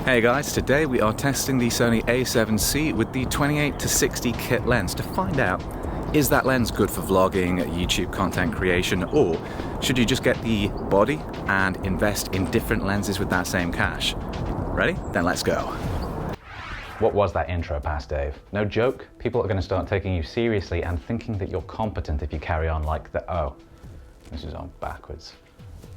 Hey guys, today we are testing the Sony A7C with the 28-60 kit lens to find out, is that lens good for vlogging, YouTube content creation, or should you just get the body and invest in different lenses with that same cash? Ready? Then let's go. What was that intro pass, Dave? No joke, people are going to start taking you seriously and thinking that you're competent if you carry on like the, oh, this is on backwards.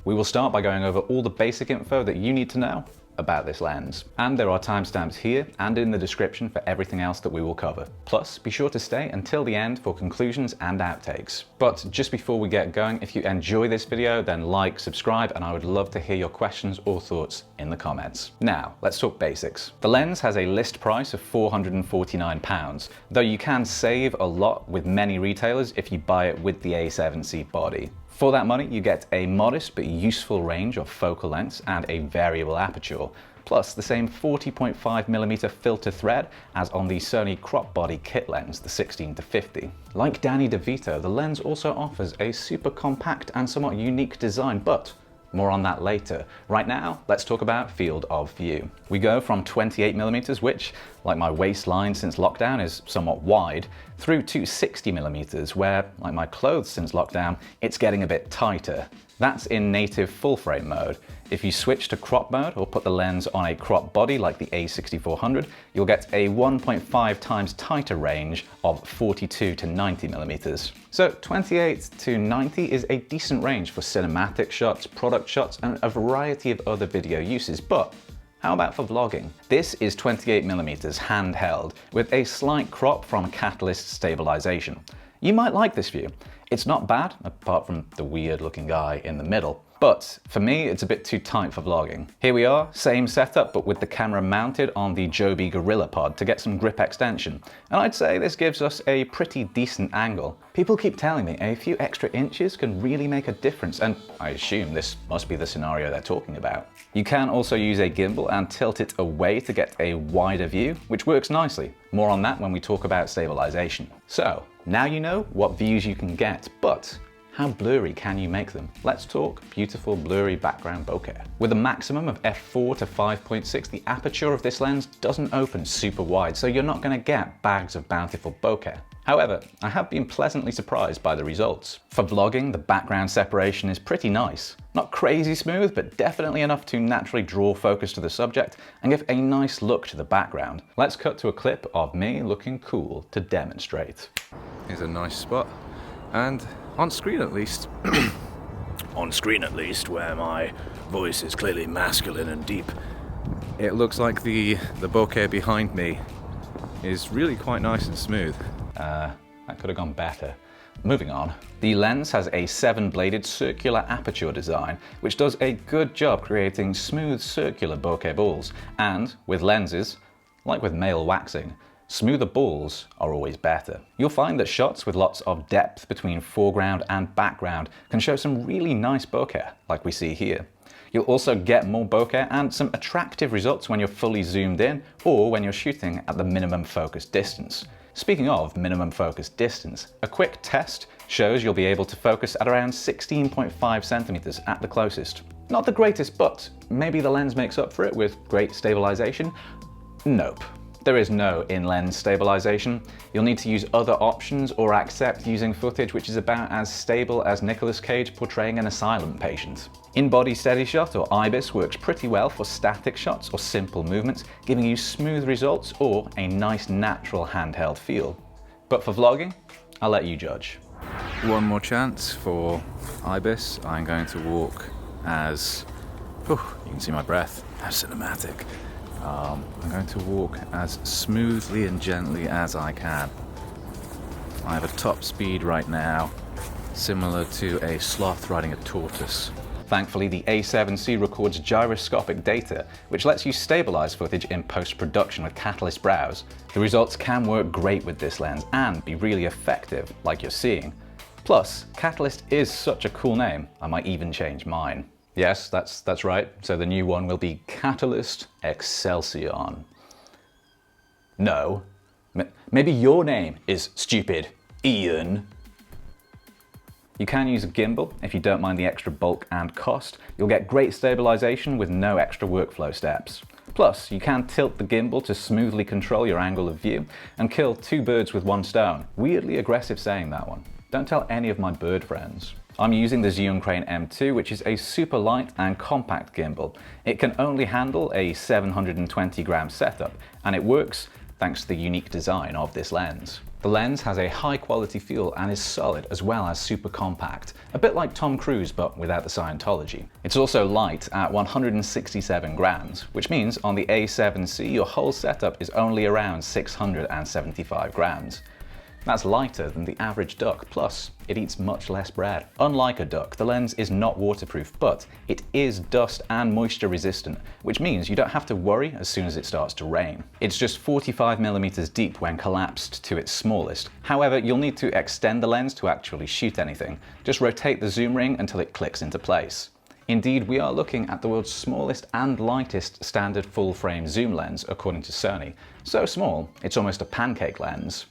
We will start by going over all the basic info that you need to know about this lens. And there are timestamps here and in the description for everything else that we will cover. Plus, be sure to stay until the end for conclusions and outtakes. But just before we get going, if you enjoy this video, then like, subscribe, and I would love to hear your questions or thoughts in the comments. Now, let's talk basics. The lens has a list price of £449, though you can save a lot with many retailers if you buy it with the A7C body. For that money, you get a modest but useful range of focal lengths and a variable aperture, plus the same 40.5mm filter thread as on the Sony crop body kit lens, the 16-50. Like Danny DeVito, the lens also offers a super compact and somewhat unique design, but more on that later. Right now, let's talk about field of view. We go from 28mm, which, like my waistline since lockdown, is somewhat wide, through to 60mm, where, like my clothes since lockdown, it's getting a bit tighter. That's in native full frame mode. If you switch to crop mode or put the lens on a crop body like the A6400, you'll get a 1.5 times tighter range of 42 to 90mm. So 28 to 90 is a decent range for cinematic shots, product shots, and a variety of other video uses, but how about for vlogging? This is 28mm handheld with a slight crop from Catalyst Stabilisation. You might like this view. It's not bad, apart from the weird looking guy in the middle. But for me, it's a bit too tight for vlogging. Here we are, same setup, but with the camera mounted on the Joby Gorilla Pod to get some grip extension. And I'd say this gives us a pretty decent angle. People keep telling me a few extra inches can really make a difference, and I assume this must be the scenario they're talking about. You can also use a gimbal and tilt it away to get a wider view, which works nicely. More on that when we talk about stabilization. So, now you know what views you can get, but how blurry can you make them? Let's talk beautiful blurry background bokeh. With a maximum of f4 to 5.6, the aperture of this lens doesn't open super wide, so you're not going to get bags of bountiful bokeh. However, I have been pleasantly surprised by the results. For vlogging, the background separation is pretty nice. Not crazy smooth, but definitely enough to naturally draw focus to the subject and give a nice look to the background. Let's cut to a clip of me looking cool to demonstrate. Here's a nice spot, and on screen at least, where my voice is clearly masculine and deep, it looks like the bokeh behind me is really quite nice and smooth. That could have gone better. Moving on. The lens has a 7-bladed circular aperture design, which does a good job creating smooth circular bokeh balls. And with lenses, like with male waxing, smoother balls are always better. You'll find that shots with lots of depth between foreground and background can show some really nice bokeh, like we see here. You'll also get more bokeh and some attractive results when you're fully zoomed in or when you're shooting at the minimum focus distance. Speaking of minimum focus distance, a quick test shows you'll be able to focus at around 16.5 centimeters at the closest. Not the greatest, but maybe the lens makes up for it with great stabilization? Nope. There is no in-lens stabilization. You'll need to use other options or accept using footage which is about as stable as Nicolas Cage portraying an asylum patient. In-body steady shot or IBIS works pretty well for static shots or simple movements, giving you smooth results or a nice natural handheld feel. But for vlogging, I'll let you judge. One more chance for IBIS. I'm going to walk as, you can see my breath, that's cinematic. I'm going to walk as smoothly and gently as I can. I have a top speed right now, similar to a sloth riding a tortoise. Thankfully, the A7C records gyroscopic data, which lets you stabilize footage in post-production with Catalyst Browse. The results can work great with this lens and be really effective, like you're seeing. Plus, Catalyst is such a cool name, I might even change mine. Yes, that's right. So the new one will be Catalyst Excelsior. No. Maybe your name is stupid, Ian. You can use a gimbal if you don't mind the extra bulk and cost. You'll get great stabilization with no extra workflow steps. Plus, you can tilt the gimbal to smoothly control your angle of view and kill two birds with one stone. Weirdly aggressive saying that one. Don't tell any of my bird friends. I'm using the Zhiyun Crane M2, which is a super light and compact gimbal. It can only handle a 720 gram setup, and it works thanks to the unique design of this lens. The lens has a high quality feel and is solid as well as super compact, a bit like Tom Cruise but without the Scientology. It's also light at 167 grams, which means on the A7C your whole setup is only around 675 grams. That's lighter than the average duck, plus it eats much less bread. Unlike a duck, the lens is not waterproof, but it is dust and moisture resistant, which means you don't have to worry as soon as it starts to rain. It's just 45mm deep when collapsed to its smallest. However, you'll need to extend the lens to actually shoot anything. Just rotate the zoom ring until it clicks into place. Indeed, we are looking at the world's smallest and lightest standard full-frame zoom lens, according to Sony. So small, it's almost a pancake lens.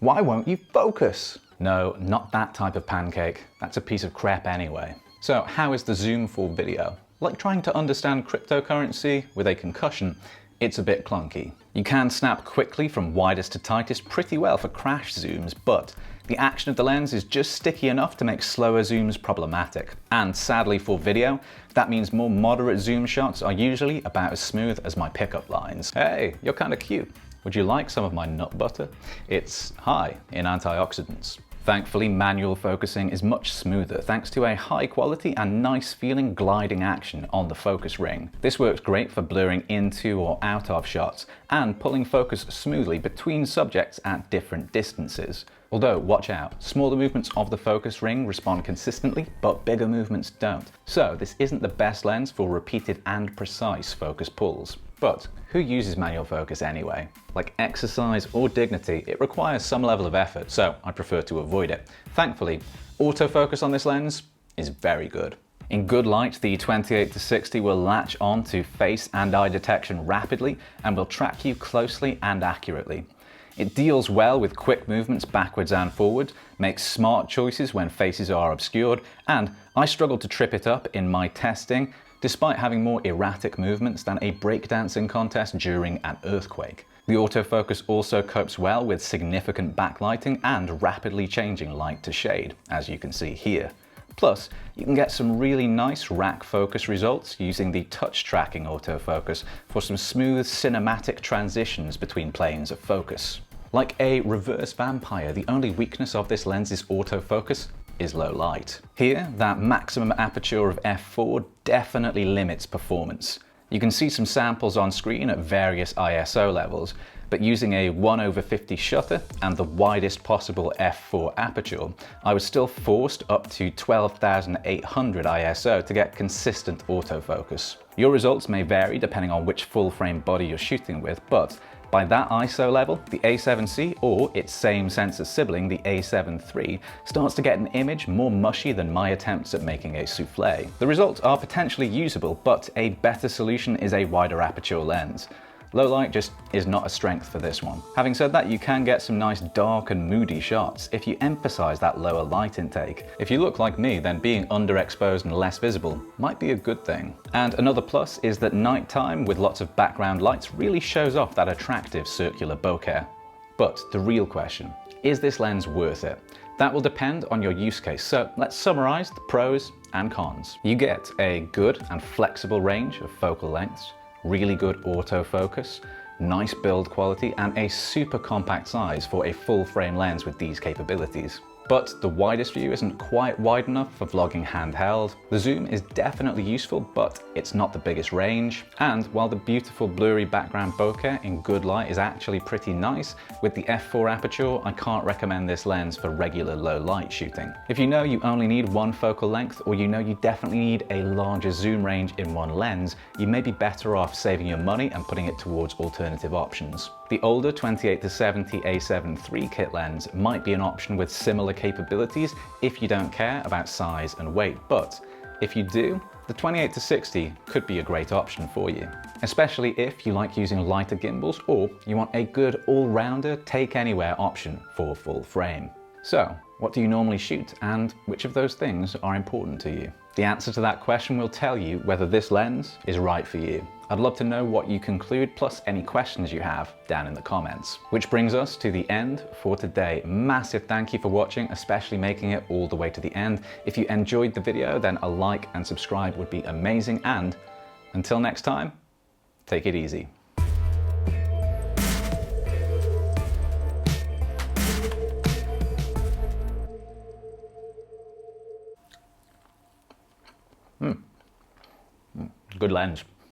Why won't you focus? No, not that type of pancake. That's a piece of crepe anyway. So how is the zoom for video? Like trying to understand cryptocurrency with a concussion, it's a bit clunky. You can snap quickly from widest to tightest pretty well for crash zooms, but the action of the lens is just sticky enough to make slower zooms problematic. And sadly for video, that means more moderate zoom shots are usually about as smooth as my pickup lines. Hey, you're kinda cute. Would you like some of my nut butter? It's high in antioxidants. Thankfully, manual focusing is much smoother thanks to a high quality and nice feeling gliding action on the focus ring. This works great for blurring into or out of shots and pulling focus smoothly between subjects at different distances. Although, watch out, smaller movements of the focus ring respond consistently, but bigger movements don't. So this isn't the best lens for repeated and precise focus pulls. But who uses manual focus anyway? Like exercise or dignity, it requires some level of effort, so I prefer to avoid it. Thankfully, autofocus on this lens is very good. In good light, the 28-60 will latch on to face and eye detection rapidly and will track you closely and accurately. It deals well with quick movements backwards and forward, makes smart choices when faces are obscured, and I struggled to trip it up in my testing, despite having more erratic movements than a breakdancing contest during an earthquake. The autofocus also copes well with significant backlighting and rapidly changing light to shade, as you can see here. Plus, you can get some really nice rack focus results using the touch tracking autofocus for some smooth cinematic transitions between planes of focus. Like a reverse vampire, the only weakness of this lens's autofocus is low light. Here, that maximum aperture of f4 definitely limits performance. You can see some samples on screen at various ISO levels, but using a 1/50 shutter and the widest possible f4 aperture, I was still forced up to 12,800 ISO to get consistent autofocus. Your results may vary depending on which full-frame body you're shooting with, but by that ISO level, the A7C, or its same sensor sibling, the A7 III, starts to get an image more mushy than my attempts at making a souffle. The results are potentially usable, but a better solution is a wider aperture lens. Low light just is not a strength for this one. Having said that, you can get some nice dark and moody shots if you emphasize that lower light intake. If you look like me, then being underexposed and less visible might be a good thing. And another plus is that nighttime with lots of background lights really shows off that attractive circular bokeh. But the real question, is this lens worth it? That will depend on your use case, so let's summarize the pros and cons. You get a good and flexible range of focal lengths, really good autofocus, nice build quality, and a super compact size for a full frame lens with these capabilities. But the widest view isn't quite wide enough for vlogging handheld. The zoom is definitely useful, but it's not the biggest range. And while the beautiful blurry background bokeh in good light is actually pretty nice, with the f4 aperture, I can't recommend this lens for regular low light shooting. If you know you only need one focal length, or you know you definitely need a larger zoom range in one lens, you may be better off saving your money and putting it towards alternative options. The older 28-70 A7 III kit lens might be an option with similar capabilities if you don't care about size and weight, but if you do, the 28-60 could be a great option for you, especially if you like using lighter gimbals or you want a good all-rounder take-anywhere option for full frame. So, what do you normally shoot, and which of those things are important to you? The answer to that question will tell you whether this lens is right for you. I'd love to know what you conclude, plus any questions you have down in the comments. Which brings us to the end for today. Massive thank you for watching, especially making it all the way to the end. If you enjoyed the video, then a like and subscribe would be amazing. And until next time, take it easy. Good lens.